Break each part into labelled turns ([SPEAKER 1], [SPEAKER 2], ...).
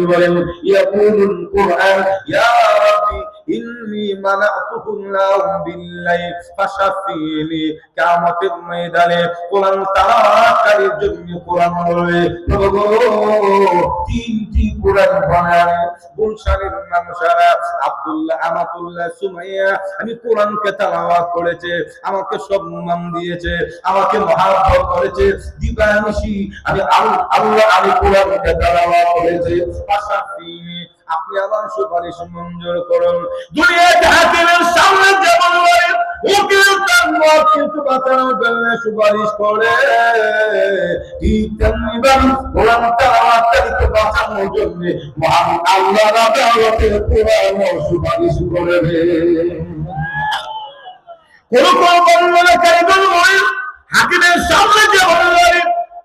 [SPEAKER 1] বলেন ইয়াকুলুল কুরআন ইয়া রাব্বি ইন্নী মানাতুহুম লাহুম বিল্লাইল ফাশাফিনি কিয়ামতের ময়দানে কোরআন তালাওয়াতকারীর জন্য কোরআন বলবে প্রভু তিনটি কোরআন বানান গুলশানের মানুষেরা আব্দুল্লাহ আমাতুল্লাহ সুমাইয়া আমি কোরআনকে তেলাওয়াত করেছে আমাকে সম্মান দিয়েছে আমাকে মহব্বত করেছে দিবানিশি আমি আল্লাহ আমি কোরআনকে তেলাওয়াত করেছে ফাশাফিনি আপনি আমার সুপারিশ মঞ্জুর করুন দুনিয়াতে হাকিমের সামনে যেমন বলে উকিল তার মতকে বাঁচানোর জন্য সুপারিশ করে ঠিক তেমনি কোরআন তেলাওয়াতকে বাঁচানোর জন্য মহান আল্লাহ রাব্বুল কোরআন সুপারিশ করবে কোন বর্ণনাকারী বলেন হাকিমের সামনে যেমন বলে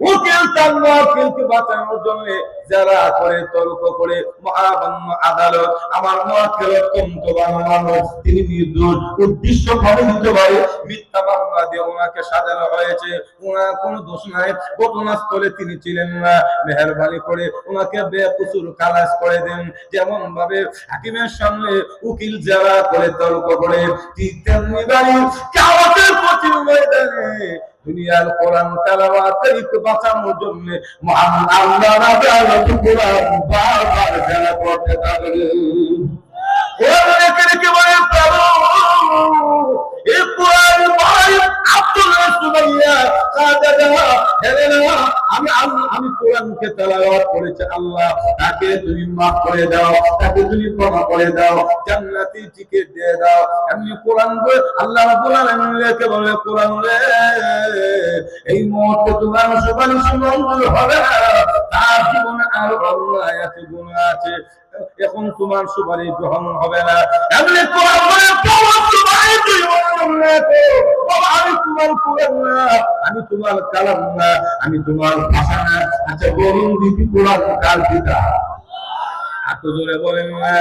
[SPEAKER 1] উকিল তার ওয়াকিলকে বাঁচানোর জন্য যারা করে তর্ক করে মহামান্য আদালত আমার ওয়াকিল অত্যন্ত ভালো মানুষ তিনি নির্দোষ উদ্দেশ্য প্রণোদিত ভাবে মিথ্যা মামলা দিয়ে ওনাকে সাজানো হয়েছে ওনার কোনো দোষ নাই ঘটনাস্থলে তিনি ছিলেন না মেহেরবানি করে ওনাকে বেকসুর খালাস করে দেন যেমন ভাবে হাকিমের সামনে উকিল যারা করে তর্ক করে ঠিক তেমনি ভাবে কিয়ামতের কঠিন ময়দানে দুনিয়ার কোরআন তেলাওয়াতকে বাঁচানোর জন্য মহান আল্লাহ রাব্বুল কোরআন বারবার জানা করতে থাকবে কোরআনকে রেখে বলে প্রভু এই কোরআন ভাই আব্দুল্লাহ সুমাইয়া কাদাদা হেলেনা আমি কোরআনকে তেলাওয়াত করেছি আল্লাহ তাকে তুমি মাফ করে দাও তাকে তুমি ক্ষমা করে দাও জান্নাতি টিকিট দিয়ে দাও এমনি কোরআন বলে আল্লাহ রাব্বুল আলামিনকে বলে কোরআন রে এই মুহূর্তে তোমার সুপারিশ মঞ্জুর হবে তার জীবনে আর অন্যায় আছে গুনাহ আছে এখন তোমার সুপারিশ গ্রহণ হবে না এমনি কোরআন বলে তোমার সুপারিশ আমি তোমার কোরআন না আমি তোমার কালাম না আমি তোমার ভাষা না আচ্ছা বলুন দিদি কোরআন কার কিতাব এত জোরে বলেন না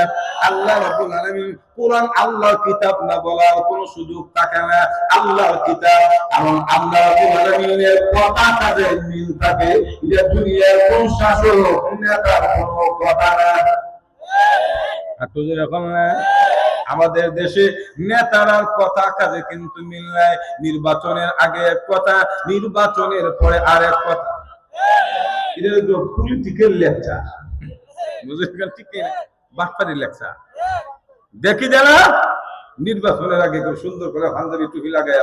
[SPEAKER 1] আল্লাহ রাব্বুল আলামিন কোরআন আল্লাহর কিতাব না বলার কোনো সুযোগ থাকে না আল্লাহর কিতাব এবং আল্লাহ রাব্বুল আলামিনের কথা কাজে মিল থাকে এটা দুনিয়ার কোন শাসক নেতার কোনো কথা না এত জোরে বলেন না আমাদের দেশে নেতারার কথা কাজে কিন্তু মিল নাই নির্বাচনের আগে এক কথা নির্বাচনের পরে আরেক কথা এটা হলো পলিটিক্যাল লেকচার বুঝলেন ঠিক না বাটপারি লেকচার দেখি যারা নির্বাচনের আগে খুব সুন্দর করে পাঞ্জাবি টুপি লাগায়